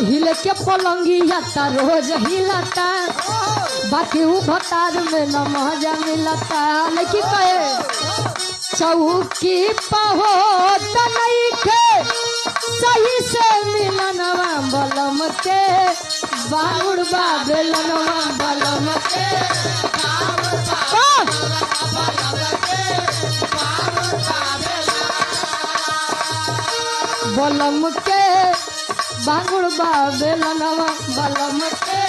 हिल के पलंगिया ता रोज हिलता बाकी उ भतार में न मजा मिलता लेकिन कहे चौकी पहो नहीं के सही से मिलनवा बलम के बाबुड़बा बेलनवा बलम के बलम के बाबुड़बा बेलनवा बलम के